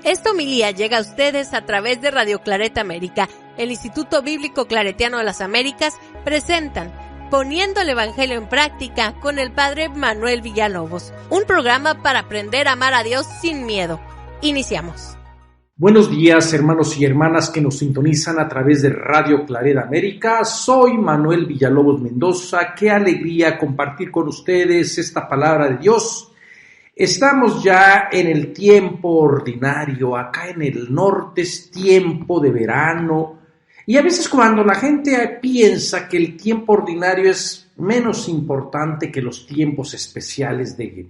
Esta homilía llega a ustedes a través de Radio Claret América. El Instituto Bíblico Claretiano de las Américas presentan Poniendo el Evangelio en Práctica con el Padre Manuel Villalobos, un programa para aprender a amar a Dios sin miedo. Iniciamos. Buenos días, hermanos y hermanas que nos sintonizan a través de Radio Claret América. Soy Manuel Villalobos Mendoza. Qué alegría compartir con ustedes esta palabra de Dios. Estamos ya en el tiempo ordinario. Acá en el norte es tiempo de verano. Y a veces cuando la gente piensa que el tiempo ordinario es menos importante que los tiempos especiales de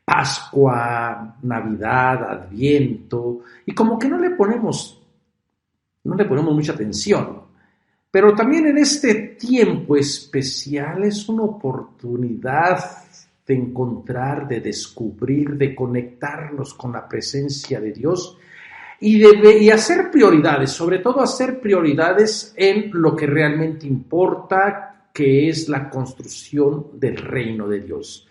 Pascua, Navidad, Adviento, y como que no le ponemos mucha atención. Pero también en este tiempo especial es una oportunidad de encontrar, de descubrir, de conectarnos con la presencia de Dios y hacer prioridades, sobre todo hacer prioridades en lo que realmente importa, que es la construcción del reino de Dios.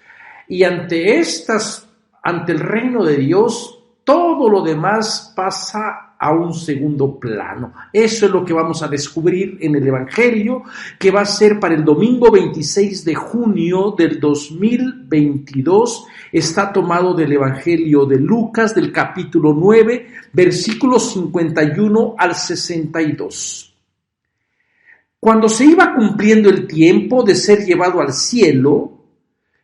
Y ante el reino de Dios, todo lo demás pasa a un segundo plano. Eso es lo que vamos a descubrir en el Evangelio, que va a ser para el domingo 26 de junio del 2022. Está tomado del Evangelio de Lucas, del capítulo 9, versículos 51 al 62. Cuando se iba cumpliendo el tiempo de ser llevado al cielo,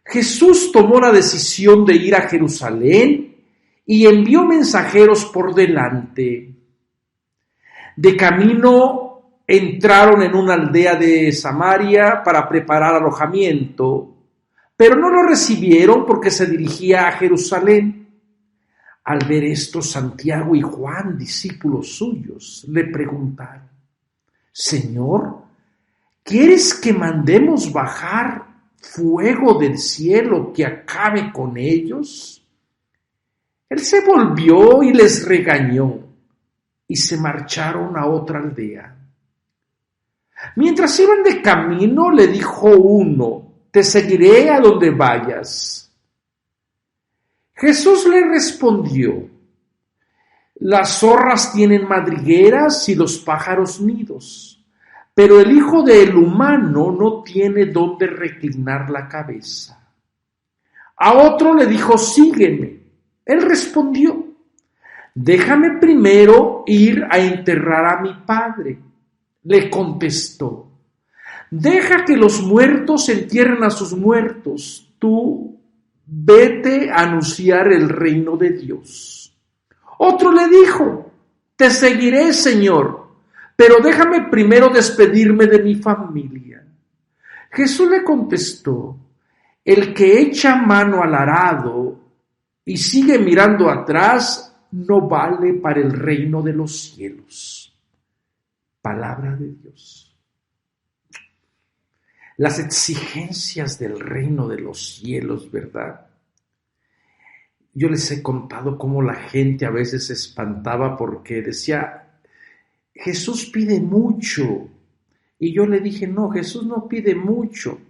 Jesús tomó la decisión de ir a Jerusalén y envió mensajeros por delante. De camino entraron en una aldea de Samaria para preparar alojamiento, pero no lo recibieron porque se dirigía a Jerusalén. Al ver esto, Santiago y Juan, discípulos suyos, le preguntaron: Señor, ¿quieres que mandemos bajar fuego del cielo que acabe con ellos? Él se volvió y les regañó, y se marcharon a otra aldea. Mientras iban de camino, le dijo uno: te seguiré a donde vayas. Jesús le respondió: las zorras tienen madrigueras y los pájaros nidos, pero el Hijo del Humano no tiene dónde reclinar la cabeza. A otro le dijo: sígueme. Él respondió: déjame primero ir a enterrar a mi padre. Le contestó: deja que los muertos entierren a sus muertos. Tú vete a anunciar el reino de Dios. Otro le dijo: te seguiré, Señor, pero déjame primero despedirme de mi familia. Jesús le contestó: el que echa mano al arado y sigue mirando atrás no vale para el reino de los cielos. Palabra de Dios. Las exigencias del reino de los cielos, ¿verdad? Yo les he contado cómo la gente a veces se espantaba porque decía: Jesús pide mucho. Y yo le dije: no, Jesús no pide mucho.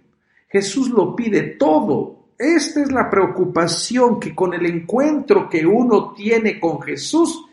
Jesús lo pide todo. Esta es la preocupación, que con el encuentro que uno tiene con Jesús,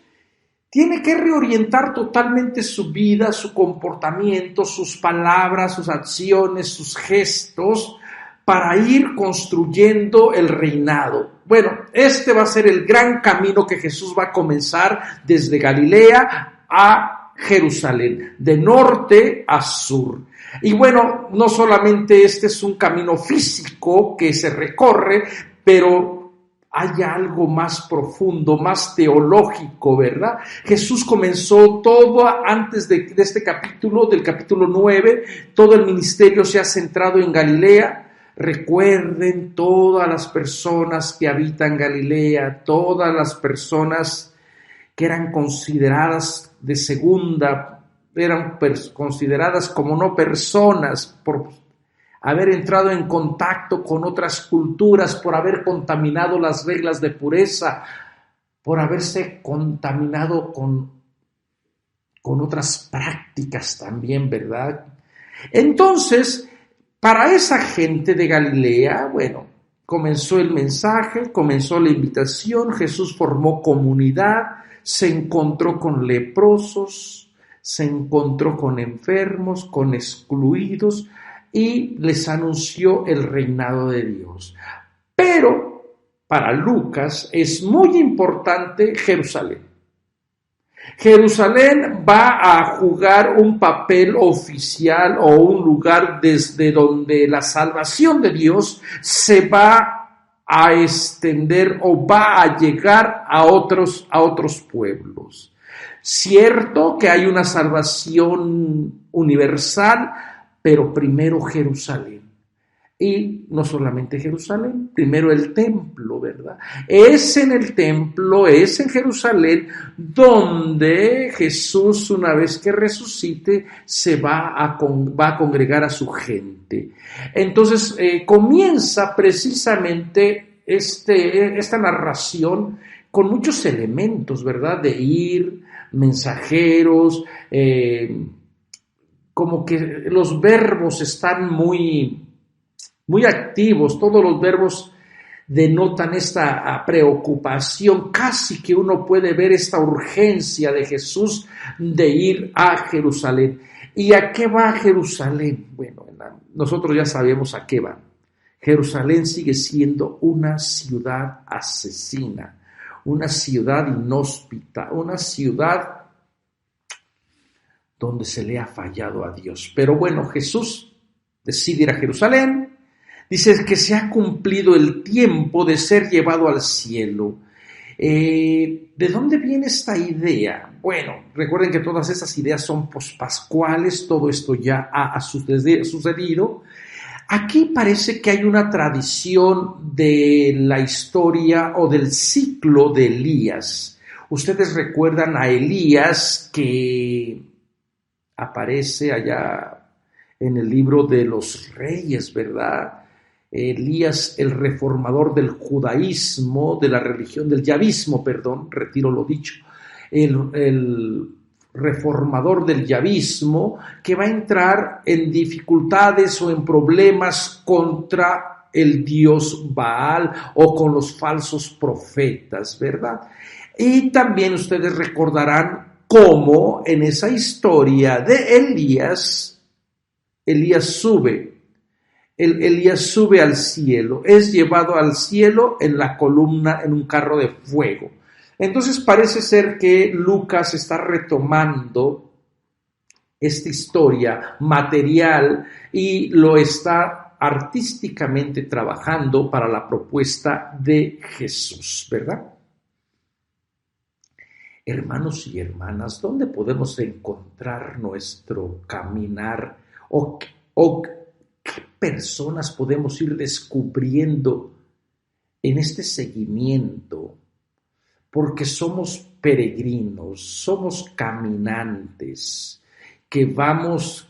tiene que reorientar totalmente su vida, su comportamiento, sus palabras, sus acciones, sus gestos, para ir construyendo el reinado. Bueno, este va a ser el gran camino que Jesús va a comenzar desde Galilea a Jerusalén, de norte a sur. Y bueno, no solamente este es un camino físico que se recorre, pero hay algo más profundo, más teológico, ¿verdad? Jesús comenzó todo antes de este capítulo, del capítulo 9, todo el ministerio se ha centrado en Galilea. Recuerden, todas las personas que habitan Galilea, todas las personas que eran consideradas de segunda, eran consideradas como no personas por haber entrado en contacto con otras culturas, por haber contaminado las reglas de pureza, por haberse contaminado con otras prácticas también, ¿verdad? Entonces, para esa gente de Galilea, bueno, comenzó el mensaje, comenzó la invitación, Jesús formó comunidad, se encontró con leprosos, se encontró con enfermos, con excluidos y les anunció el reinado de Dios. Pero para Lucas es muy importante Jerusalén. Jerusalén va a jugar un papel oficial o un lugar desde donde la salvación de Dios se va a extender o va a llegar a otros pueblos. Cierto que hay una salvación universal, pero primero Jerusalén. Y no solamente Jerusalén, primero el templo, ¿verdad? Es en el templo, es en Jerusalén, donde Jesús, una vez que resucite, se va a congregar a su gente. Entonces, comienza precisamente esta narración con muchos elementos, ¿verdad? De ir, mensajeros, como que los verbos están muy activos, todos los verbos denotan esta preocupación, casi que uno puede ver esta urgencia de Jesús de ir a Jerusalén. ¿Y a qué va Jerusalén? Bueno, nosotros ya sabemos a qué va. Jerusalén sigue siendo una ciudad asesina, una ciudad inhóspita, una ciudad donde se le ha fallado a Dios. Pero bueno, Jesús decide ir a Jerusalén. Dice que se ha cumplido el tiempo de ser llevado al cielo. ¿De dónde viene esta idea? Bueno, recuerden que todas estas ideas son pospascuales, todo esto ya ha sucedido. Aquí parece que hay una tradición de la historia o del ciclo de Elías. Ustedes recuerdan a Elías que aparece allá en el libro de los Reyes, ¿verdad? Elías, el reformador del judaísmo, de la religión del yavismo, retiro lo dicho, el reformador del yavismo que va a entrar en dificultades o en problemas contra el dios Baal o con los falsos profetas, ¿verdad? Y también ustedes recordarán cómo en esa historia de Elías sube al cielo, es llevado al cielo en la columna, en un carro de fuego. Entonces parece ser que Lucas está retomando esta historia material y lo está artísticamente trabajando para la propuesta de Jesús, ¿verdad? Hermanos y hermanas, ¿dónde podemos encontrar nuestro caminar o qué personas podemos ir descubriendo en este seguimiento? Porque somos peregrinos, somos caminantes, que vamos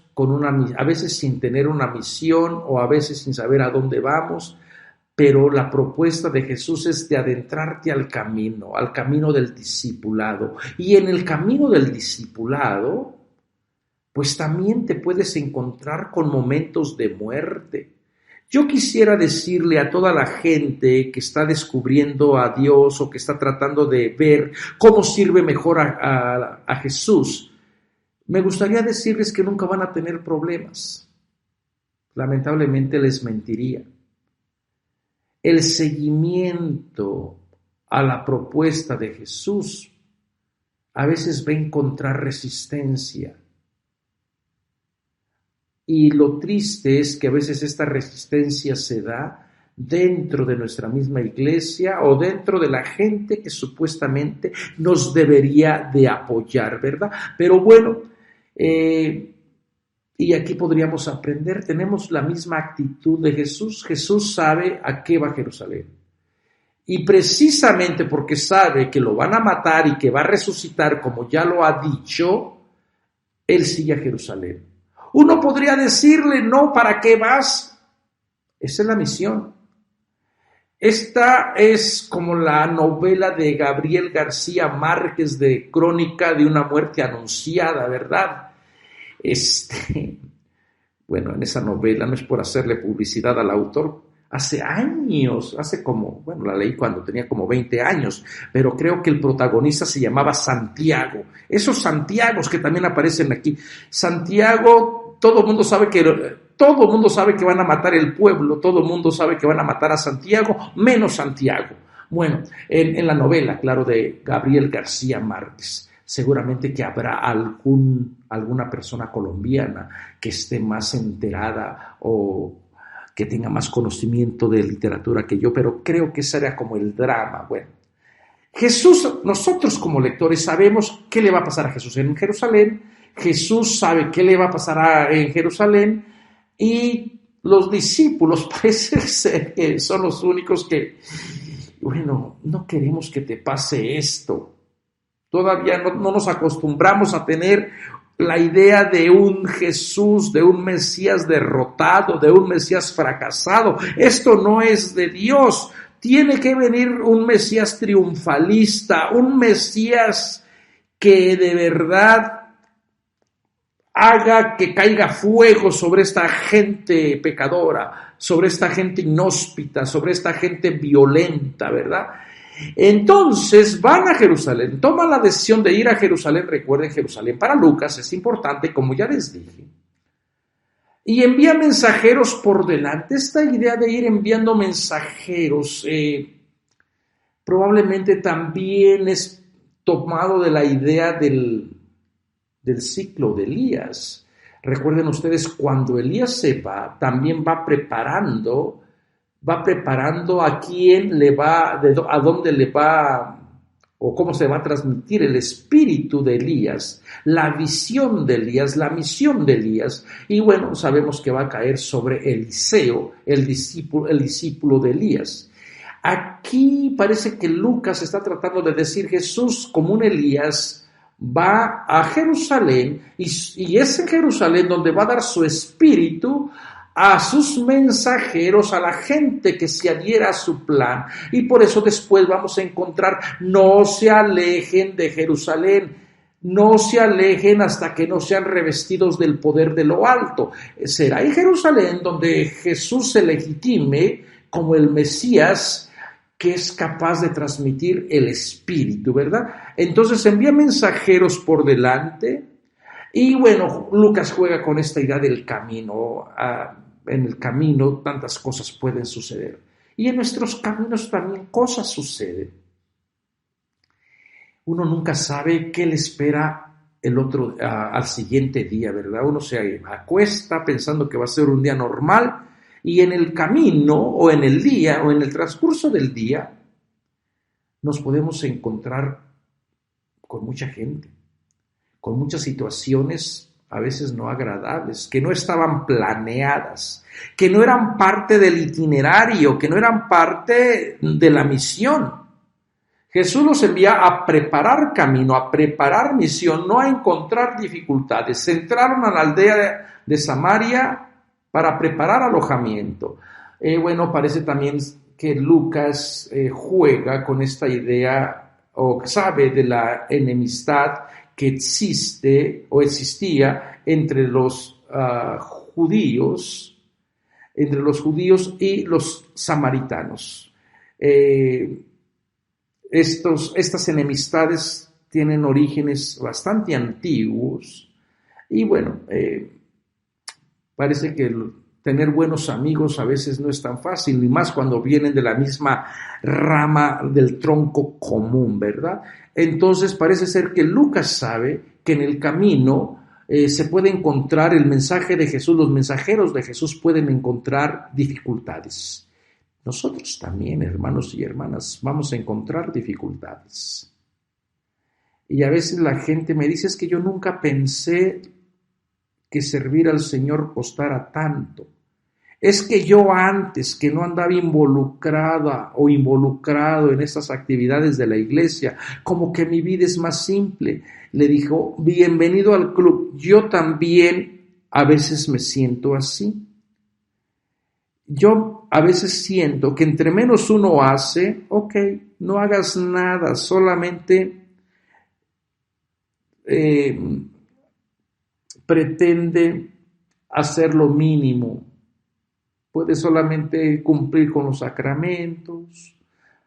a veces sin tener una misión o a veces sin saber a dónde vamos, pero la propuesta de Jesús es de adentrarte al camino del discipulado. Y en el camino del discipulado, pues también te puedes encontrar con momentos de muerte. Yo quisiera decirle a toda la gente que está descubriendo a Dios o que está tratando de ver cómo sirve mejor a Jesús, me gustaría decirles que nunca van a tener problemas. Lamentablemente les mentiría. El seguimiento a la propuesta de Jesús a veces va a encontrar resistencia. Y lo triste es que a veces esta resistencia se da dentro de nuestra misma iglesia o dentro de la gente que supuestamente nos debería de apoyar, ¿verdad? Pero bueno, y aquí podríamos aprender, tenemos la misma actitud de Jesús. Jesús sabe a qué va Jerusalén. Y precisamente porque sabe que lo van a matar y que va a resucitar, como ya lo ha dicho, Él sigue a Jerusalén. Uno podría decirle, no, ¿para qué vas? Esa es la misión. Esta es como la novela de Gabriel García Márquez de Crónica de una muerte anunciada, ¿verdad? Bueno, en esa novela, no es por hacerle publicidad al autor, hace años, la leí cuando tenía como 20 años, pero creo que el protagonista se llamaba Santiago. Esos Santiagos que también aparecen aquí. Santiago, todo el mundo sabe que van a matar el pueblo, todo el mundo sabe que van a matar a Santiago, menos Santiago. Bueno, en la novela, claro, de Gabriel García Márquez, seguramente que habrá alguna persona colombiana que esté más enterada o que tenga más conocimiento de literatura que yo, pero creo que ese era como el drama. Bueno, Jesús, nosotros como lectores sabemos qué le va a pasar a Jesús en Jerusalén, Jesús sabe qué le va a pasar en Jerusalén, y los discípulos parece ser que son los únicos que, bueno, no queremos que te pase esto. Todavía no nos acostumbramos a tener la idea de un Jesús, de un Mesías derrotado, de un Mesías fracasado. Esto no es de Dios. Tiene que venir un Mesías triunfalista, un Mesías que de verdad haga que caiga fuego sobre esta gente pecadora, sobre esta gente inhóspita, sobre esta gente violenta, ¿verdad? Entonces van a Jerusalén, toman la decisión de ir a Jerusalén. Recuerden, Jerusalén para Lucas es importante, como ya les dije, y envía mensajeros por delante. Esta idea de ir enviando mensajeros probablemente también es tomado de la idea del ciclo de Elías. Recuerden ustedes, cuando Elías se va, también va preparando a quién le va, a dónde le va, o cómo se va a transmitir el espíritu de Elías, la visión de Elías, la misión de Elías. Y bueno, sabemos que va a caer sobre Eliseo, el discípulo de Elías. Aquí parece que Lucas está tratando de decir: Jesús, como un Elías, va a Jerusalén, y es en Jerusalén donde va a dar su espíritu a sus mensajeros, a la gente que se adhiera a su plan. Y por eso después vamos a encontrar: no se alejen de Jerusalén, no se alejen hasta que no sean revestidos del poder de lo alto. Será en Jerusalén donde Jesús se legitime como el Mesías que es capaz de transmitir el espíritu, ¿verdad? Entonces envía mensajeros por delante. Y bueno, Lucas juega con esta idea del camino. En el camino tantas cosas pueden suceder. Y en nuestros caminos también cosas suceden. Uno nunca sabe qué le espera al siguiente día, ¿verdad? Uno se acuesta pensando que va a ser un día normal, y en el camino, o en el día, o en el transcurso del día, nos podemos encontrar con mucha gente, con muchas situaciones a veces no agradables, que no estaban planeadas, que no eran parte del itinerario, que no eran parte de la misión. Jesús los envía a preparar camino, a preparar misión, no a encontrar dificultades. Se entraron a la aldea de Samaria para preparar alojamiento. Bueno, parece también que Lucas juega con esta idea, o sabe de la enemistad que existe o existía entre los judíos y los samaritanos. Estas enemistades tienen orígenes bastante antiguos, y bueno, parece que tener buenos amigos a veces no es tan fácil, ni más cuando vienen de la misma rama del tronco común, ¿verdad? Entonces parece ser que Lucas sabe que en el camino se puede encontrar el mensaje de Jesús, los mensajeros de Jesús pueden encontrar dificultades. Nosotros también, hermanos y hermanas, vamos a encontrar dificultades. Y a veces la gente me dice: es que yo nunca pensé que servir al Señor costara tanto. Es que yo antes, que no andaba involucrada o involucrado en esas actividades de la iglesia, como que mi vida es más simple. Le dijo: bienvenido al club. Yo también a veces me siento así. Yo a veces siento que entre menos uno hace, ok, no hagas nada, solamente pretende hacer lo mínimo. puedes solamente cumplir con los sacramentos,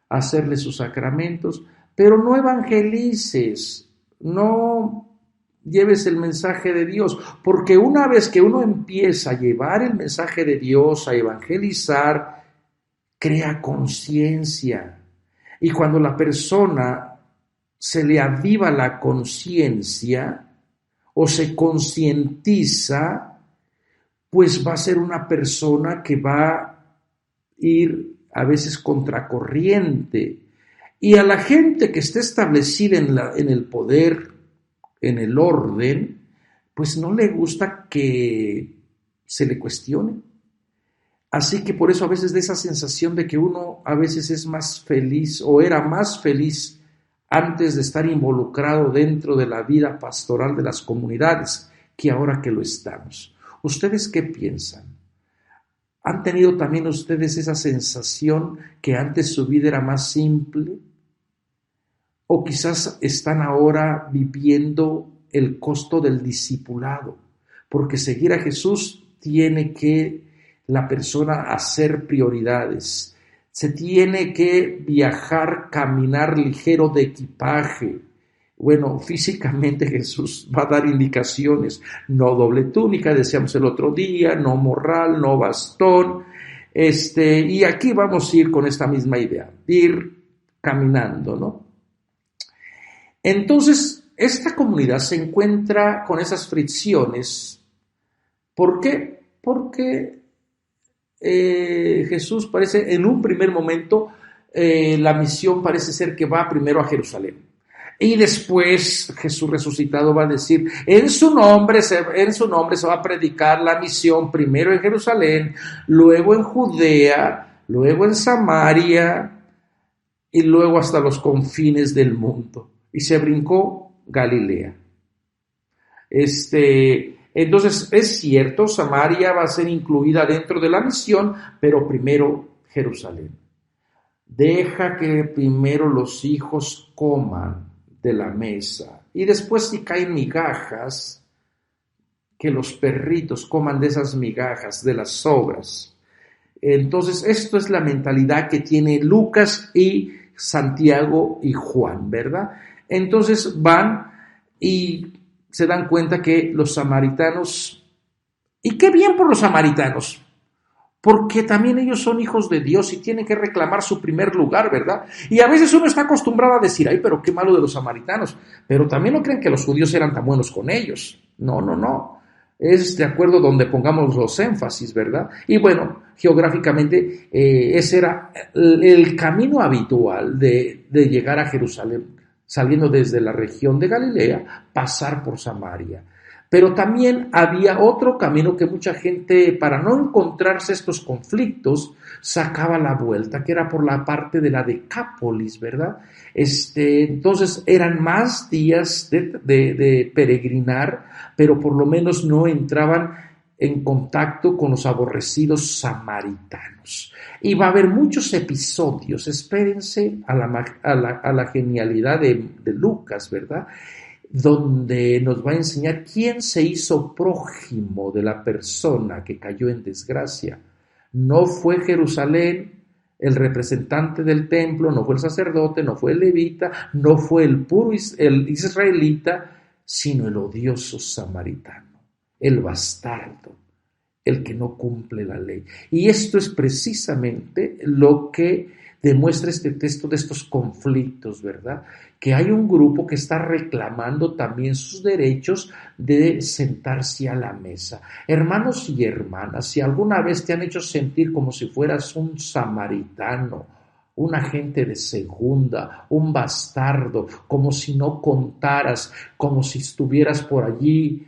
hacerle sus sacramentos, pero no evangelices, no lleves el mensaje de Dios, porque una vez que uno empieza a llevar el mensaje de Dios, a evangelizar, crea conciencia. Y cuando la persona se le aviva la conciencia o se concientiza, pues va a ser una persona que va a ir a veces contracorriente. Y a la gente que esté establecida en el poder, en el orden, pues no le gusta que se le cuestione. Así que por eso a veces da esa sensación de que uno a veces es más feliz o era más feliz antes de estar involucrado dentro de la vida pastoral de las comunidades que ahora que lo estamos. ¿Ustedes qué piensan? ¿Han tenido también ustedes esa sensación que antes su vida era más simple? ¿O quizás están ahora viviendo el costo del discipulado? Porque seguir a Jesús tiene que la persona hacer prioridades. Se tiene que viajar, caminar ligero de equipaje. Bueno, físicamente Jesús va a dar indicaciones. No doble túnica, decíamos el otro día, no morral, no bastón. Y aquí vamos a ir con esta misma idea, ir caminando, ¿no? Entonces, esta comunidad se encuentra con esas fricciones. ¿Por qué? Porque Jesús parece, en un primer momento, la misión parece ser que va primero a Jerusalén. Y después Jesús resucitado va a decir, en su nombre se va a predicar la misión primero en Jerusalén, luego en Judea, luego en Samaria y luego hasta los confines del mundo. Y se brincó Galilea. Entonces es cierto, Samaria va a ser incluida dentro de la misión, pero primero Jerusalén. Deja que primero los hijos coman de la mesa y después si caen migajas, que los perritos coman de esas migajas, de las sobras. Entonces esto es la mentalidad que tiene Lucas y Santiago y Juan, ¿verdad? Entonces van y se dan cuenta que los samaritanos, y qué bien por los samaritanos, porque también ellos son hijos de Dios y tienen que reclamar su primer lugar, ¿verdad? Y a veces uno está acostumbrado a decir, ay, pero qué malo de los samaritanos, pero también no creen que los judíos eran tan buenos con ellos. No. Es de acuerdo donde pongamos los énfasis, ¿verdad? Y bueno, geográficamente ese era el camino habitual de llegar a Jerusalén, saliendo desde la región de Galilea, pasar por Samaria. Pero también había otro camino que mucha gente, para no encontrarse estos conflictos, sacaba la vuelta, que era por la parte de la Decápolis, ¿verdad? Entonces eran más días de peregrinar, pero por lo menos no entraban en contacto con los aborrecidos samaritanos. Y va a haber muchos episodios, espérense a la genialidad de Lucas, ¿verdad?, donde nos va a enseñar quién se hizo prójimo de la persona que cayó en desgracia. No fue Jerusalén, el representante del templo, no fue el sacerdote, no fue el levita, no fue el israelita, sino el odioso samaritano, el bastardo, el que no cumple la ley. Y esto es precisamente lo que demuestra este texto de estos conflictos, ¿verdad? Que hay un grupo que está reclamando también sus derechos de sentarse a la mesa. Hermanos y hermanas, si alguna vez te han hecho sentir como si fueras un samaritano, un agente de segunda, un bastardo, como si no contaras, como si estuvieras por allí,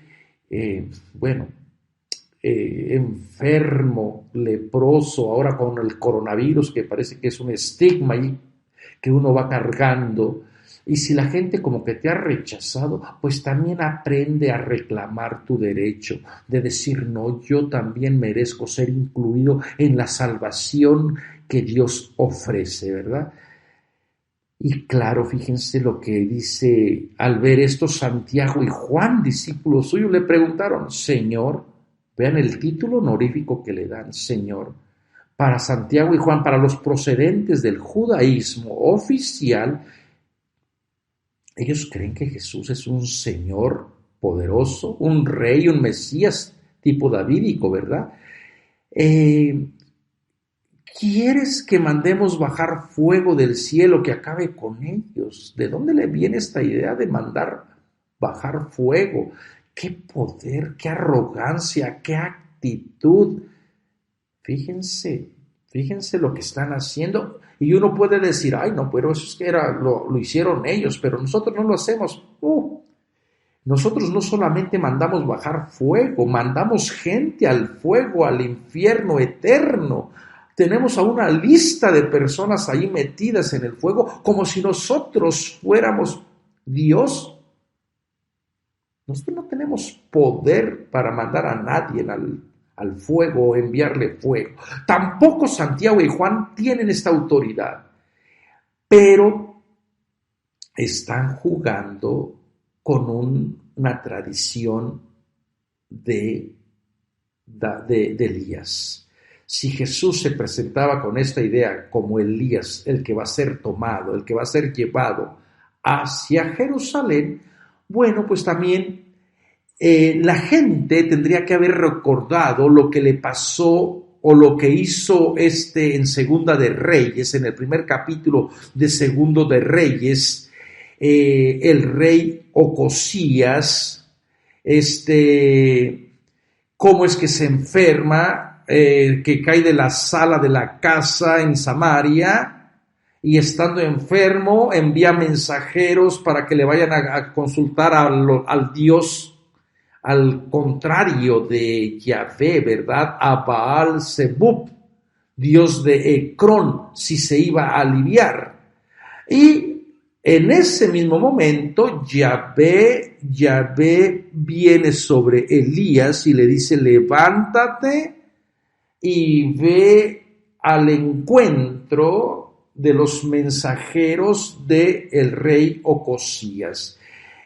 enfermo, leproso, ahora con el coronavirus, que parece que es un estigma ahí que uno va cargando, y si la gente como que te ha rechazado, pues también aprende a reclamar tu derecho de decir, no, yo también merezco ser incluido en la salvación que Dios ofrece, ¿verdad? Y claro, fíjense lo que dice al ver esto Santiago y Juan, discípulos suyos, le preguntaron, Señor, vean el título honorífico que le dan, Señor, para Santiago y Juan, para los procedentes del judaísmo oficial, ellos creen que Jesús es un Señor poderoso, un rey, un Mesías tipo davídico, ¿verdad? ¿Quieres que mandemos bajar fuego del cielo que acabe con ellos? ¿De dónde le viene esta idea de mandar bajar fuego? ¡Qué poder, qué arrogancia, qué actitud! Fíjense lo que están haciendo. Y uno puede decir, ay no, pero eso es que lo hicieron ellos, pero nosotros no lo hacemos. Nosotros no solamente mandamos bajar fuego, mandamos gente al fuego, al infierno eterno. Tenemos a una lista de personas ahí metidas en el fuego, como si nosotros fuéramos Dios. Nosotros no tenemos poder para mandar a nadie al fuego o enviarle fuego. Tampoco Santiago y Juan tienen esta autoridad, pero están jugando con una tradición de Elías. Si Jesús se presentaba con esta idea como Elías, el que va a ser tomado, el que va a ser llevado hacia Jerusalén, bueno, pues también la gente tendría que haber recordado lo que le pasó o lo que hizo en Segunda de Reyes, en el primer capítulo de Segundo de Reyes, el rey Ocosías, cómo es que se enferma, que cae de la sala de la casa en Samaria y estando enfermo envía mensajeros para que le vayan a consultar al Dios, al contrario de Yahvé, ¿verdad? A Baal Zebub, Dios de Ecrón, si se iba a aliviar. Y en ese mismo momento, Yahvé viene sobre Elías y le dice, levántate y ve al encuentro de los mensajeros del rey Ocosías.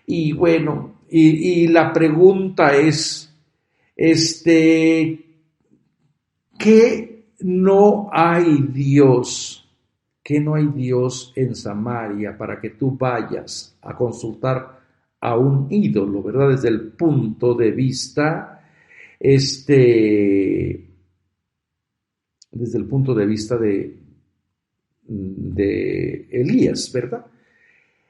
Y bueno, y la pregunta es, ¿qué no hay Dios? ¿Que no hay Dios en Samaria para que tú vayas a consultar a un ídolo, ¿verdad? Desde el punto de vista, desde el punto de vista de Elías, ¿verdad?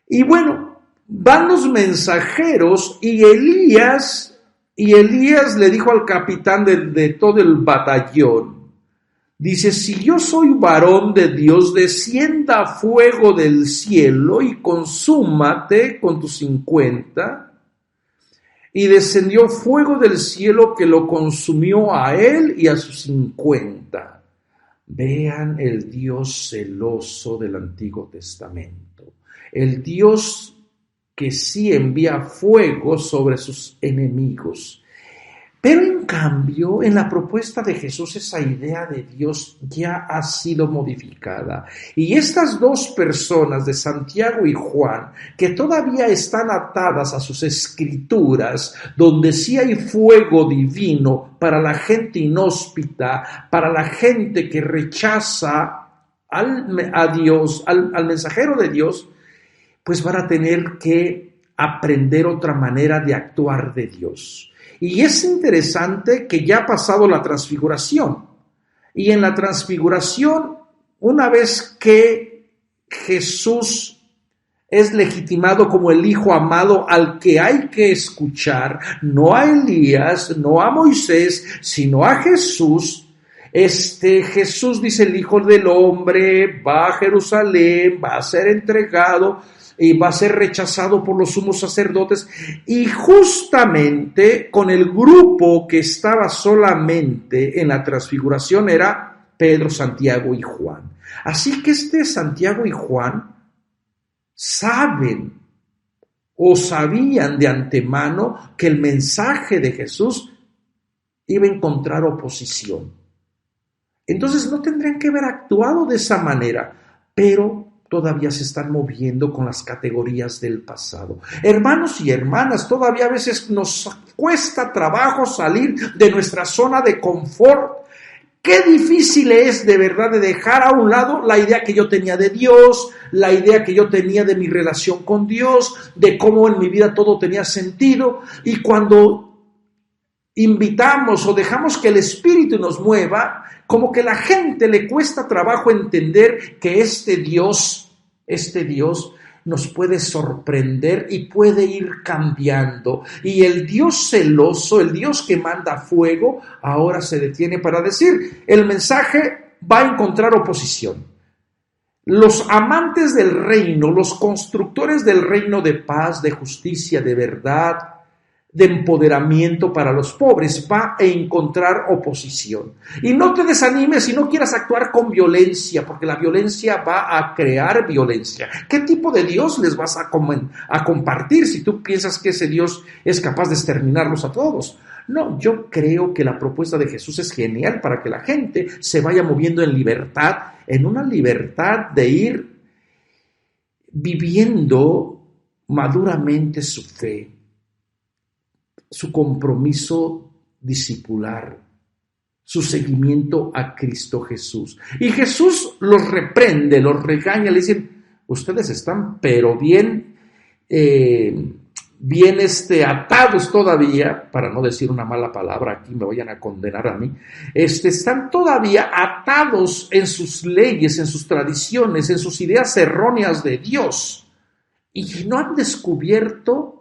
Y bueno, van los mensajeros y Elías le dijo al capitán de todo el batallón, dice, si yo soy varón de Dios, descienda fuego del cielo y consúmate con tus 50. Y descendió fuego del cielo que lo consumió a él y a sus 50. Vean el Dios celoso del Antiguo Testamento. El Dios que sí envía fuego sobre sus enemigos. Pero en cambio, en la propuesta de Jesús, esa idea de Dios ya ha sido modificada. Y estas dos personas de Santiago y Juan, que todavía están atadas a sus escrituras, donde sí hay fuego divino para la gente inhóspita, para la gente que rechaza a Dios, al mensajero de Dios, pues van a tener que aprender otra manera de actuar de Dios. Y es interesante que ya ha pasado la transfiguración. Y en la transfiguración, una vez que Jesús es legitimado como el Hijo amado al que hay que escuchar, no a Elías, no a Moisés, sino a Jesús, Jesús dice, el Hijo del Hombre va a Jerusalén, va a ser entregado y va a ser rechazado por los sumos sacerdotes, y justamente con el grupo que estaba solamente en la transfiguración era Pedro, Santiago y Juan. Así que Santiago y Juan saben o sabían de antemano que el mensaje de Jesús iba a encontrar oposición. Entonces no tendrían que haber actuado de esa manera, pero todavía se están moviendo con las categorías del pasado. Hermanos y hermanas, todavía a veces nos cuesta trabajo salir de nuestra zona de confort. Qué difícil es de verdad de dejar a un lado la idea que yo tenía de Dios, la idea que yo tenía de mi relación con Dios, de cómo en mi vida todo tenía sentido. Y cuando invitamos o dejamos que el Espíritu nos mueva, como que a la gente le cuesta trabajo entender que este Dios nos puede sorprender y puede ir cambiando. Y el Dios celoso, el Dios que manda fuego, ahora se detiene para decir, el mensaje va a encontrar oposición. Los amantes del reino, los constructores del reino de paz, de justicia, de verdad, de empoderamiento para los pobres, va a encontrar oposición. Y no te desanimes y no quieras actuar con violencia, porque la violencia va a crear violencia. ¿Qué tipo de Dios les vas a compartir si tú piensas que ese Dios es capaz de exterminarlos a todos? No, yo creo que la propuesta de Jesús es genial para que la gente se vaya moviendo en libertad, en una libertad de ir viviendo maduramente su fe, su compromiso discipular, su seguimiento a Cristo Jesús. Y Jesús los reprende, los regaña, le dicen, ustedes están pero bien atados todavía, para no decir una mala palabra, aquí me vayan a condenar a mí, están todavía atados en sus leyes, en sus tradiciones, en sus ideas erróneas de Dios, y no han descubierto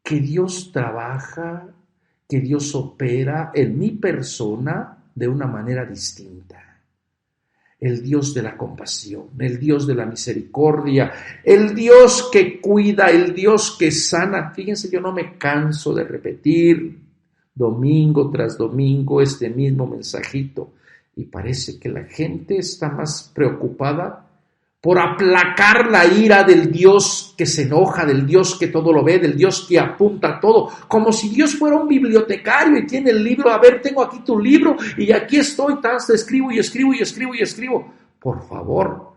que Dios trabaja, que Dios opera en mi persona de una manera distinta. El Dios de la compasión, el Dios de la misericordia, el Dios que cuida, el Dios que sana. Fíjense, yo no me canso de repetir domingo tras domingo este mismo mensajito. Y parece que la gente está más preocupada por aplacar la ira del Dios que se enoja, del Dios que todo lo ve, del Dios que apunta todo, como si Dios fuera un bibliotecario y tiene el libro, a ver, tengo aquí tu libro y aquí estoy, escribo y escribo y escribo y escribo. Por favor,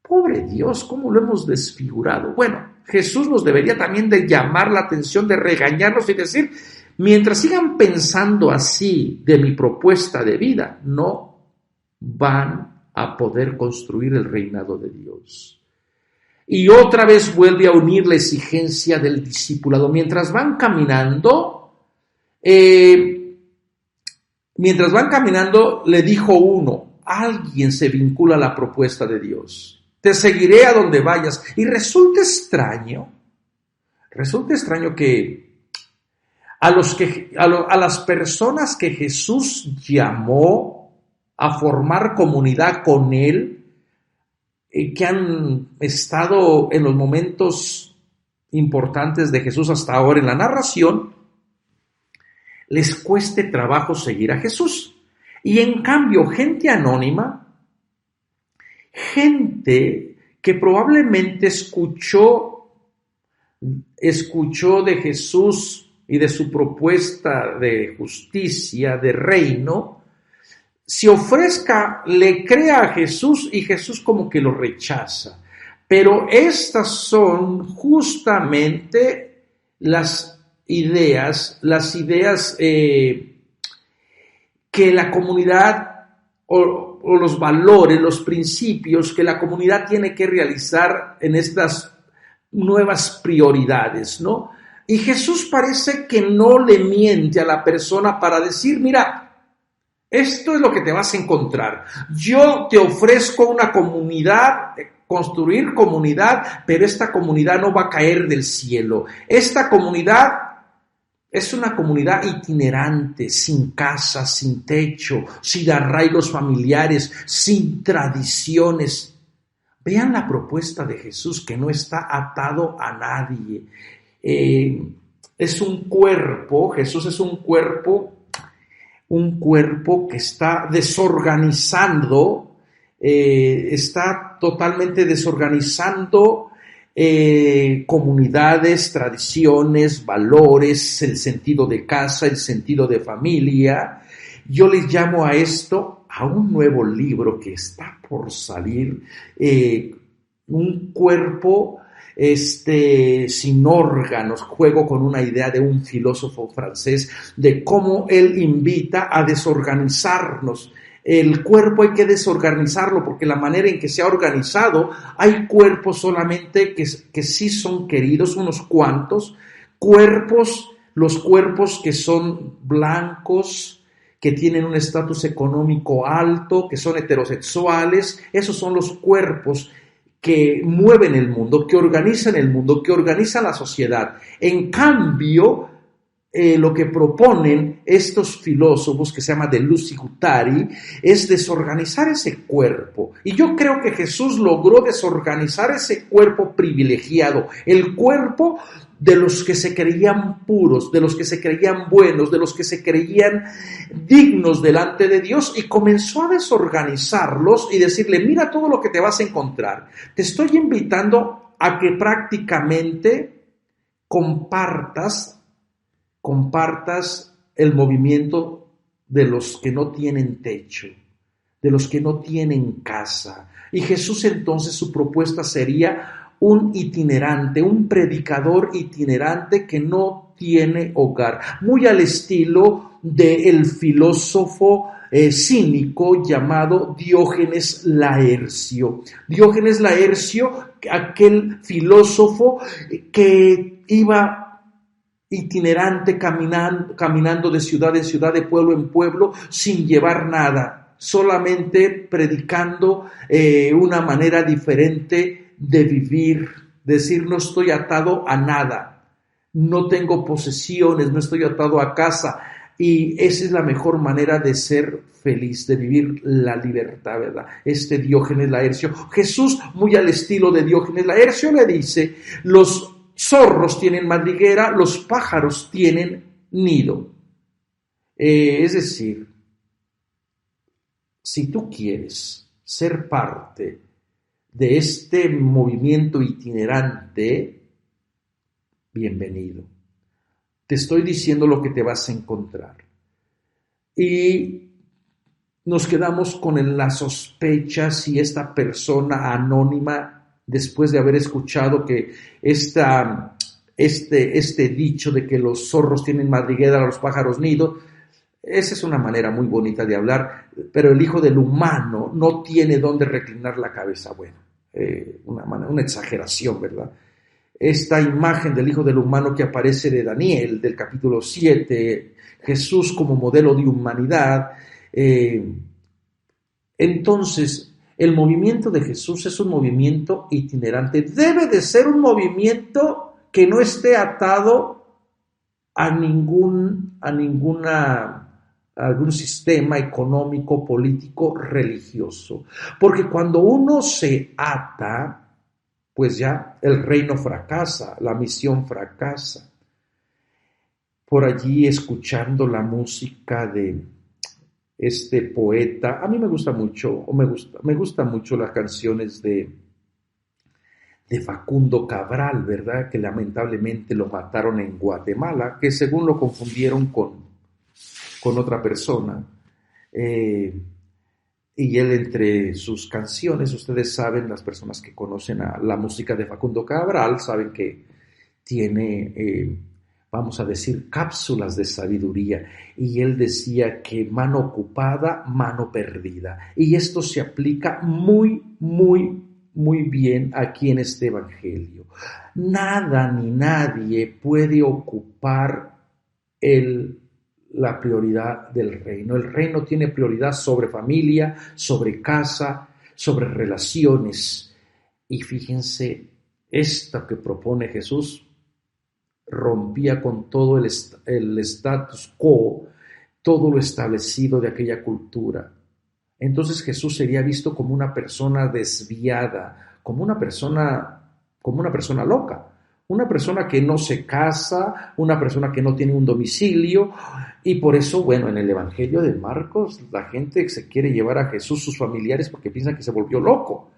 pobre Dios, ¿cómo lo hemos desfigurado? Bueno, Jesús nos debería también de llamar la atención, de regañarnos y decir, mientras sigan pensando así de mi propuesta de vida, no van a poder construir el reinado de Dios. Y otra vez vuelve a unir la exigencia del discipulado. Mientras van caminando, le dijo uno, alguien se vincula a la propuesta de Dios. Te seguiré a donde vayas. Y resulta extraño que a las personas que Jesús llamó a formar comunidad con Él, que han estado en los momentos importantes de Jesús hasta ahora en la narración, les cueste trabajo seguir a Jesús. Y en cambio, gente anónima, gente que probablemente escuchó de Jesús y de su propuesta de justicia, de reino, se ofrezca, le crea a Jesús y Jesús como que lo rechaza. Pero estas son justamente las ideas que la comunidad o los valores, los principios que la comunidad tiene que realizar en estas nuevas prioridades, ¿no? Y Jesús parece que no le miente a la persona para decir, mira, esto es lo que te vas a encontrar. Yo te ofrezco una comunidad, construir comunidad, pero esta comunidad no va a caer del cielo. Esta comunidad es una comunidad itinerante, sin casa, sin techo, sin arraigos familiares, sin tradiciones. Vean la propuesta de Jesús, que no está atado a nadie. Es un cuerpo, Jesús es un cuerpo que está desorganizando, está totalmente desorganizando comunidades, tradiciones, valores, el sentido de casa, el sentido de familia. Yo les llamo a esto, a un nuevo libro que está por salir, un cuerpo sin órganos. Juego con una idea de un filósofo francés de cómo él invita a desorganizarnos. El cuerpo hay que desorganizarlo porque la manera en que se ha organizado, hay cuerpos solamente que sí son queridos, unos cuantos cuerpos, los cuerpos que son blancos, que tienen un estatus económico alto, que son heterosexuales. Esos son los cuerpos que mueven el mundo, que organizan el mundo, que organizan la sociedad. En cambio, lo que proponen estos filósofos, que se llama Deleuze y Guattari, es desorganizar ese cuerpo. Y yo creo que Jesús logró desorganizar ese cuerpo privilegiado, el cuerpo de los que se creían puros, de los que se creían buenos, de los que se creían dignos delante de Dios, y comenzó a desorganizarlos y decirle: mira todo lo que te vas a encontrar. Te estoy invitando a que prácticamente compartas el movimiento de los que no tienen techo, de los que no tienen casa. Y Jesús entonces, su propuesta sería un itinerante, un predicador itinerante que no tiene hogar, muy al estilo del filósofo cínico llamado Diógenes Laercio. Diógenes Laercio, aquel filósofo que iba itinerante, caminando de ciudad en ciudad, de pueblo en pueblo, sin llevar nada, solamente predicando una manera diferente de vivir, decir: no estoy atado a nada, no tengo posesiones, no estoy atado a casa, y esa es la mejor manera de ser feliz, de vivir la libertad, ¿verdad? Diógenes Laercio. Jesús, muy al estilo de Diógenes Laercio, le dice: los zorros tienen madriguera, los pájaros tienen nido. Es decir, si tú quieres ser parte de este movimiento itinerante, bienvenido. Te estoy diciendo lo que te vas a encontrar. Y nos quedamos con la sospecha si esta persona anónima, después de haber escuchado que este dicho de que los zorros tienen madriguera, los pájaros nido, esa es una manera muy bonita de hablar, pero el Hijo del Humano no tiene dónde reclinar la cabeza. Bueno, una exageración, ¿verdad? Esta imagen del Hijo del Humano que aparece de Daniel, del capítulo 7, Jesús como modelo de humanidad. Entonces, el movimiento de Jesús es un movimiento itinerante. Debe de ser un movimiento que no esté atado a algún sistema económico, político, religioso. Porque cuando uno se ata, pues ya el reino fracasa, la misión fracasa. Por allí, escuchando la música de este poeta, a mí me gusta mucho las canciones de Facundo Cabral, ¿verdad? Que lamentablemente lo mataron en Guatemala, que según lo confundieron con otra persona. Y él, entre sus canciones, ustedes saben, las personas que conocen a la música de Facundo Cabral, saben que tiene, vamos a decir, cápsulas de sabiduría. Y él decía que mano ocupada, mano perdida. Y esto se aplica muy, muy, muy bien aquí en este evangelio. Nada ni nadie puede ocupar la prioridad del reino. El reino tiene prioridad sobre familia, sobre casa, sobre relaciones. Y fíjense, esta que propone Jesús rompía con todo el status quo, todo lo establecido de aquella cultura. Entonces Jesús sería visto como una persona desviada, como una persona loca, una persona que no se casa, una persona que no tiene un domicilio. Y por eso, bueno, en el Evangelio de Marcos, la gente se quiere llevar a Jesús, sus familiares, porque piensan que se volvió loco.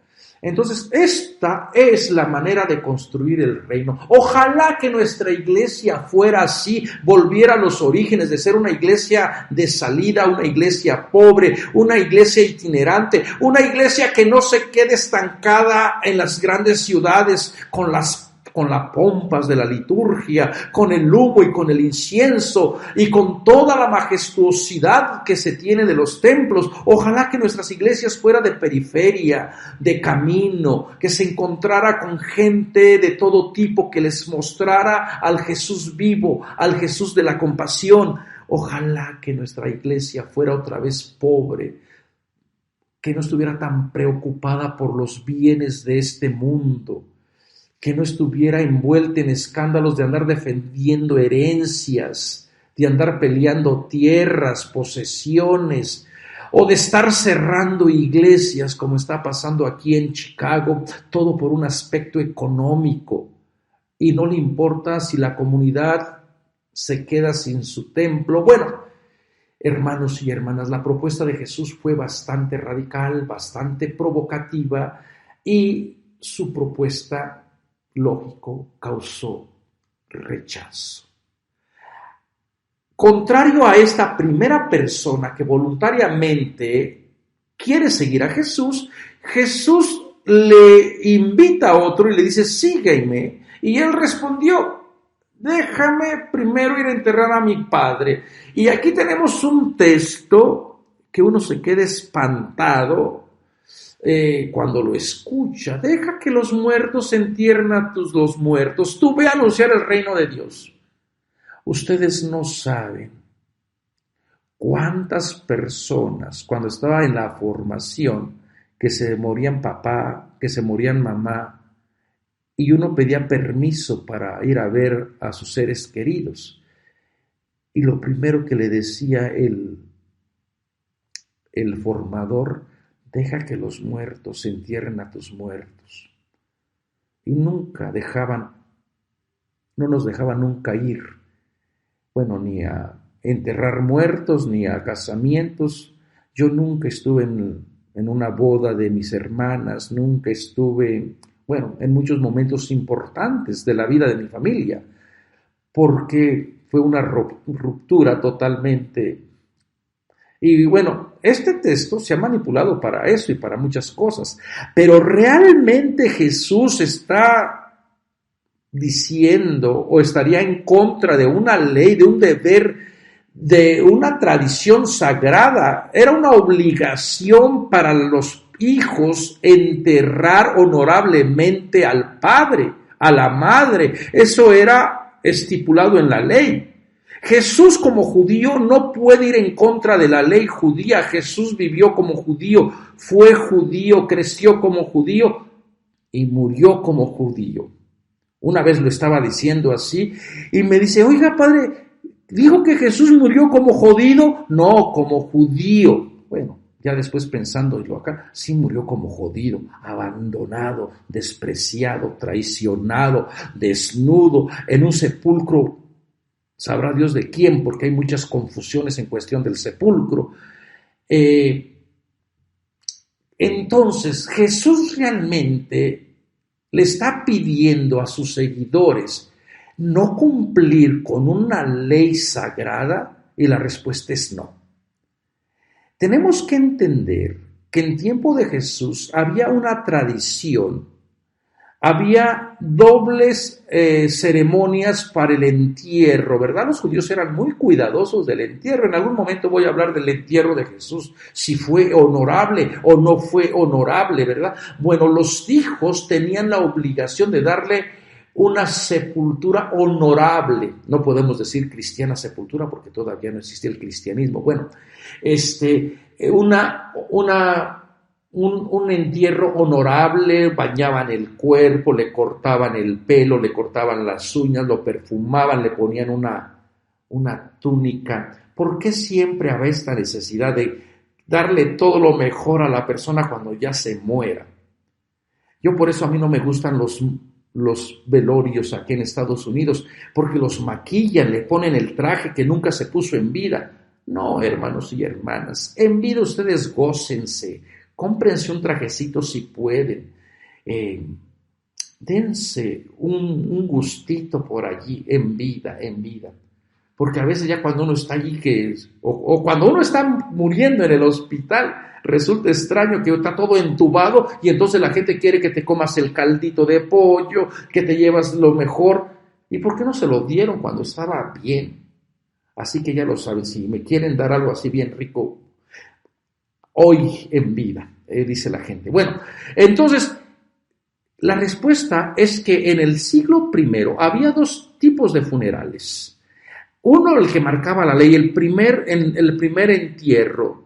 Entonces, esta es la manera de construir el reino. Ojalá que nuestra iglesia fuera así, volviera a los orígenes de ser una iglesia de salida, una iglesia pobre, una iglesia itinerante, una iglesia que no se quede estancada en las grandes ciudades con las con las pompas de la liturgia, con el humo y con el incienso y con toda la majestuosidad que se tiene de los templos. Ojalá que nuestras iglesias fueran de periferia, de camino, que se encontrara con gente de todo tipo que les mostrara al Jesús vivo, al Jesús de la compasión. Ojalá que nuestra iglesia fuera otra vez pobre, que no estuviera tan preocupada por los bienes de este mundo, que no estuviera envuelta en escándalos de andar defendiendo herencias, de andar peleando tierras, posesiones, o de estar cerrando iglesias como está pasando aquí en Chicago, todo por un aspecto económico, y no le importa si la comunidad se queda sin su templo. Bueno, hermanos y hermanas, la propuesta de Jesús fue bastante radical, bastante provocativa, y su propuesta, lógico, causó rechazo. Contrario a esta primera persona que voluntariamente quiere seguir a Jesús, Jesús le invita a otro y le dice, sígueme, y él respondió, déjame primero ir a enterrar a mi padre. Y aquí tenemos un texto que uno se queda espantado cuando lo escucha. Deja que los muertos entierren a los muertos. Tú ve a anunciar el reino de Dios. Ustedes no saben cuántas personas, cuando estaba en la formación, que se morían papá, que se morían mamá, y uno pedía permiso para ir a ver a sus seres queridos. Y lo primero que le decía el formador, deja que los muertos entierren a tus muertos. Y nunca no nos dejaban nunca ir, bueno, ni a enterrar muertos, ni a casamientos. Yo nunca estuve en una boda de mis hermanas, nunca estuve, bueno, en muchos momentos importantes de la vida de mi familia, porque fue una ruptura totalmente. Y bueno, este texto se ha manipulado para eso y para muchas cosas, pero realmente Jesús está diciendo o estaría en contra de una ley, de un deber, de una tradición sagrada. Era una obligación para los hijos enterrar honorablemente al padre, a la madre. Eso era estipulado en la ley. Jesús como judío no puede ir en contra de la ley judía. Jesús vivió como judío, fue judío, creció como judío y murió como judío. Una vez lo estaba diciendo así y me dice, oiga padre, ¿dijo que Jesús murió como jodido? No, como judío. Bueno, ya después pensándolo acá, sí murió como jodido, abandonado, despreciado, traicionado, desnudo, en un sepulcro. Sabrá Dios de quién, porque hay muchas confusiones en cuestión del sepulcro. Entonces, Jesús realmente le está pidiendo a sus seguidores no cumplir con una ley sagrada, y la respuesta es no. Tenemos que entender que en tiempo de Jesús había una tradición. Había dobles ceremonias para el entierro, ¿verdad? Los judíos eran muy cuidadosos del entierro. En algún momento voy a hablar del entierro de Jesús, si fue honorable o no fue honorable, ¿verdad? Bueno, los hijos tenían la obligación de darle una sepultura honorable. No podemos decir cristiana sepultura porque todavía no existía el cristianismo. Bueno, un entierro honorable, bañaban el cuerpo, le cortaban el pelo, le cortaban las uñas, lo perfumaban, le ponían una túnica. ¿Por qué siempre había esta necesidad de darle todo lo mejor a la persona cuando ya se muera? Yo por eso a mí no me gustan los velorios aquí en Estados Unidos, porque los maquillan, le ponen el traje que nunca se puso en vida. No, hermanos y hermanas, en vida ustedes gócense. Cómprense un trajecito si pueden, dense un gustito por allí en vida, Porque a veces ya cuando uno está allí, o cuando uno está muriendo en el hospital, resulta extraño que está todo entubado y entonces la gente quiere que te comas el caldito de pollo, que te llevas lo mejor. ¿Y por qué no se lo dieron cuando estaba bien? Así que ya lo saben, si me quieren dar algo así bien rico, hoy en vida, dice la gente. Bueno, entonces, la respuesta es que en el siglo I había dos tipos de funerales. Uno, el que marcaba la ley, el primer entierro.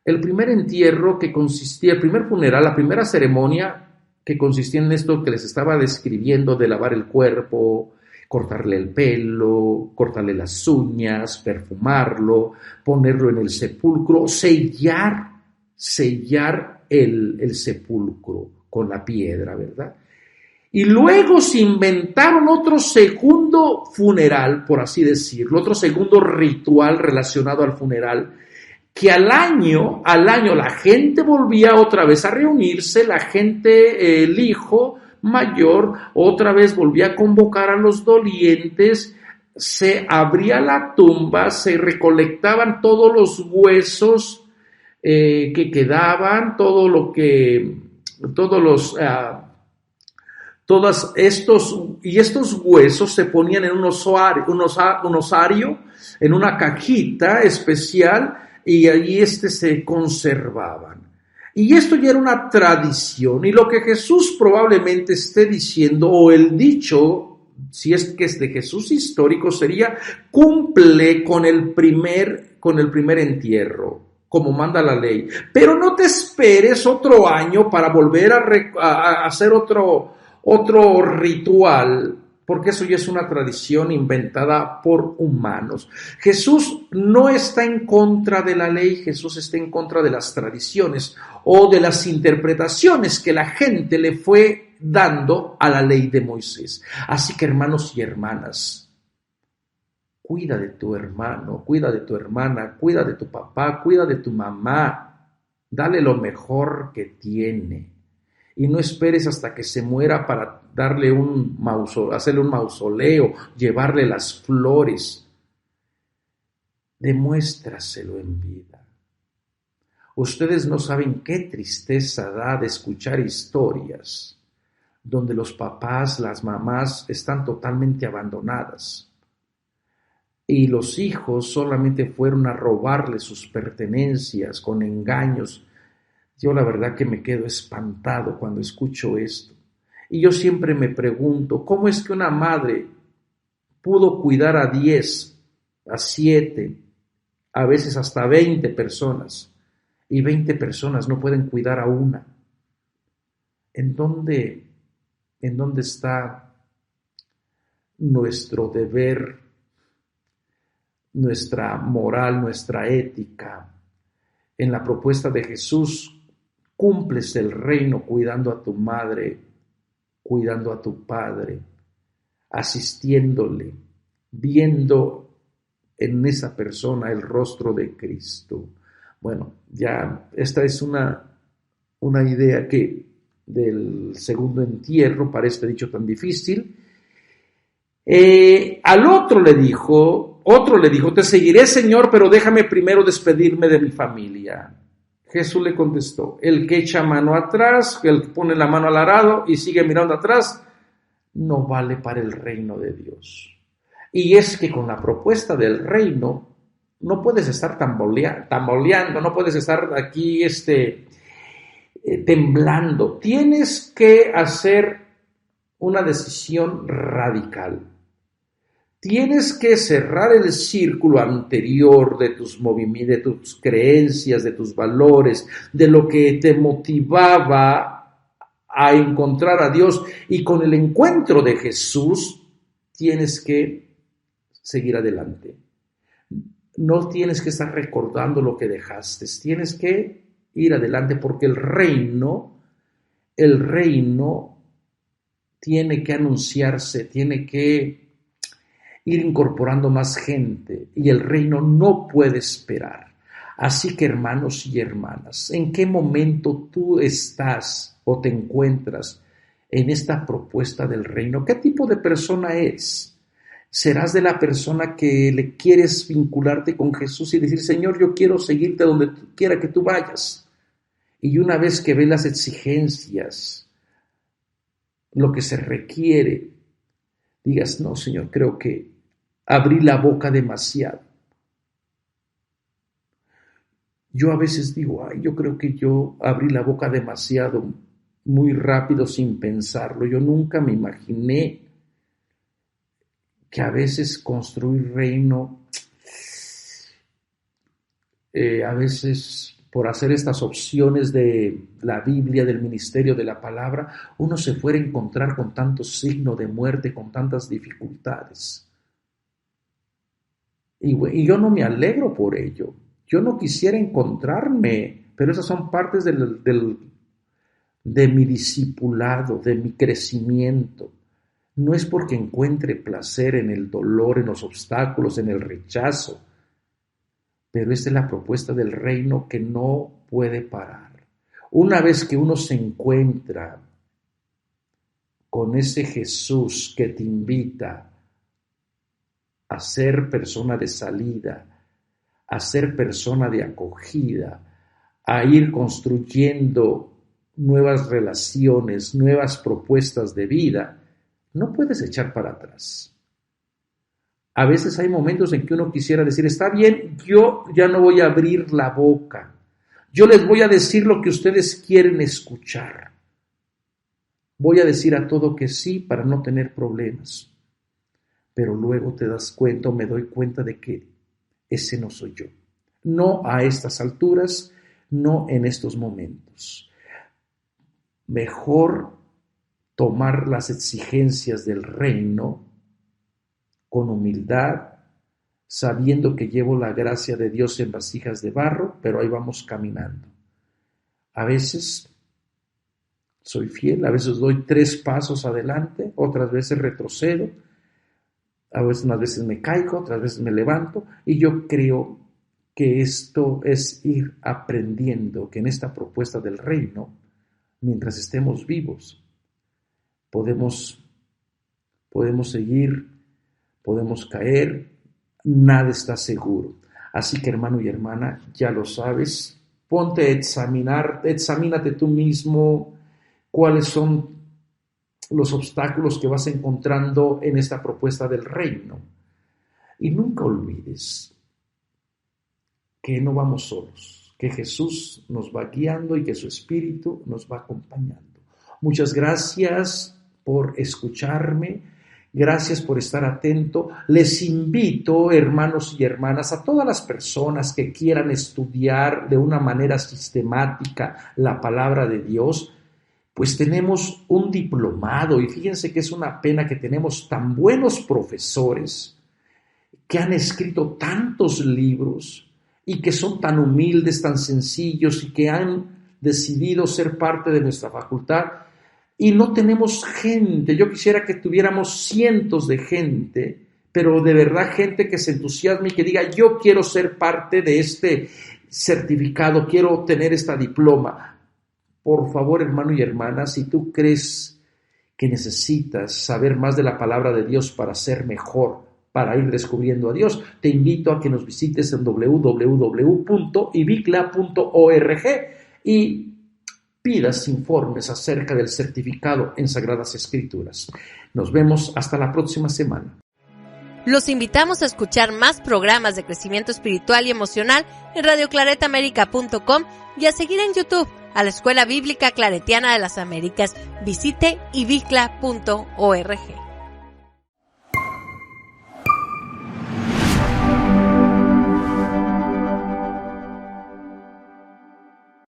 El primer entierro que consistía, el primer funeral, la primera ceremonia que consistía en esto que les estaba describiendo, de lavar el cuerpo, cortarle el pelo, cortarle las uñas, perfumarlo, ponerlo en el sepulcro, sellar el sepulcro con la piedra, ¿verdad? Y luego se inventaron otro segundo funeral, por así decirlo, otro segundo ritual relacionado al funeral, que al año la gente volvía otra vez a reunirse, la gente, el hijo mayor, otra vez volvía a convocar a los dolientes, se abría la tumba, se recolectaban todos los huesos que quedaban, estos huesos se ponían en un osario, en una cajita especial, y allí se conservaban. Y esto ya era una tradición, y lo que Jesús probablemente esté diciendo, o el dicho, si es que es de Jesús histórico, sería: cumple con el primer entierro, como manda la ley, pero no te esperes otro año para volver a hacer otro ritual, porque eso ya es una tradición inventada por humanos. Jesús no está en contra de la ley, Jesús está en contra de las tradiciones o de las interpretaciones que la gente le fue dando a la ley de Moisés. Así que, hermanos y hermanas, cuida de tu hermano, cuida de tu hermana, cuida de tu papá, cuida de tu mamá, dale lo mejor que tiene. Y no esperes hasta que se muera para hacerle un mausoleo, llevarle las flores. Demuéstraselo en vida. Ustedes no saben qué tristeza da de escuchar historias donde los papás, las mamás están totalmente abandonadas y los hijos solamente fueron a robarle sus pertenencias con engaños. Yo la verdad que me quedo espantado cuando escucho esto. Y yo siempre me pregunto, ¿cómo es que una madre pudo cuidar a 10, a 7, a veces hasta 20 personas, y 20 personas no pueden cuidar a una? ¿En dónde está nuestro deber, nuestra moral, nuestra ética? En la propuesta de Jesús, cumples el reino cuidando a tu madre, cuidando a tu padre, asistiéndole, viendo en esa persona el rostro de Cristo. Bueno, ya esta es una idea que del segundo entierro para este dicho tan difícil. Al otro le dijo, te seguiré, Señor, pero déjame primero despedirme de mi familia. Jesús le contestó: el que echa mano atrás, el que pone la mano al arado y sigue mirando atrás, no vale para el reino de Dios. Y es que con la propuesta del reino no puedes estar tamboleando, no puedes estar aquí temblando. Tienes que hacer una decisión radical. Tienes que cerrar el círculo anterior de tus movimientos, de tus creencias, de tus valores, de lo que te motivaba a encontrar a Dios. Y con el encuentro de Jesús tienes que seguir adelante. No tienes que estar recordando lo que dejaste. Tienes que ir adelante porque el reino tiene que anunciarse, tiene que ir incorporando más gente y el reino no puede esperar. Así que, hermanos y hermanas, ¿en qué momento tú estás o te encuentras en esta propuesta del reino? ¿Qué tipo de persona eres? Serás de la persona que le quieres vincularte con Jesús y decir, Señor, yo quiero seguirte donde quiera que tú vayas. Y una vez que ves las exigencias, lo que se requiere, digas, no, Señor, creo que abrí la boca demasiado. Yo a veces digo, yo creo que yo abrí la boca demasiado, muy rápido, sin pensarlo. Yo nunca me imaginé que a veces construir reino, a veces por hacer estas opciones de la Biblia, del ministerio, de la palabra, uno se fuera a encontrar con tanto signo de muerte, con tantas dificultades. Y yo no me alegro por ello. Yo no quisiera encontrarme, pero esas son partes de mi discipulado, de mi crecimiento. No es porque encuentre placer en el dolor, en los obstáculos, en el rechazo, pero esta es la propuesta del reino que no puede parar. Una vez que uno se encuentra con ese Jesús que te invita a ser persona de salida, a ser persona de acogida, a ir construyendo nuevas relaciones, nuevas propuestas de vida, no puedes echar para atrás. A veces hay momentos en que uno quisiera decir, está bien, yo ya no voy a abrir la boca. Yo les voy a decir lo que ustedes quieren escuchar. Voy a decir a todo que sí para no tener problemas. Pero luego te das cuenta o me doy cuenta de que ese no soy yo. No a estas alturas, no en estos momentos. Mejor tomar las exigencias del reino con humildad, sabiendo que llevo la gracia de Dios en vasijas de barro, pero ahí vamos caminando. A veces soy fiel, a veces doy 3 pasos adelante, otras veces retrocedo, unas veces me caigo, otras veces me levanto, y yo creo que esto es ir aprendiendo, que en esta propuesta del reino, mientras estemos vivos, podemos seguir, podemos caer, nada está seguro. Así que, hermano y hermana, ya lo sabes, ponte a examínate tú mismo cuáles son los obstáculos que vas encontrando en esta propuesta del reino. Y nunca olvides que no vamos solos, que Jesús nos va guiando y que su Espíritu nos va acompañando. Muchas gracias por escucharme, gracias por estar atento. Les invito, hermanos y hermanas, a todas las personas que quieran estudiar de una manera sistemática la palabra de Dios, pues tenemos un diplomado, y fíjense que es una pena que tenemos tan buenos profesores que han escrito tantos libros y que son tan humildes, tan sencillos y que han decidido ser parte de nuestra facultad. Y no tenemos gente. Yo quisiera que tuviéramos cientos de gente, pero de verdad gente que se entusiasme y que diga, yo quiero ser parte de este certificado, quiero tener esta diploma. Por favor, hermano y hermana, si tú crees que necesitas saber más de la palabra de Dios para ser mejor, para ir descubriendo a Dios, te invito a que nos visites en www.ibicla.org y pidas informes acerca del certificado en Sagradas Escrituras. Nos vemos hasta la próxima semana. Los invitamos a escuchar más programas de crecimiento espiritual y emocional en radioclaretaamerica.com y a seguir en YouTube a la Escuela Bíblica Claretiana de las Américas. Visite ibicla.org.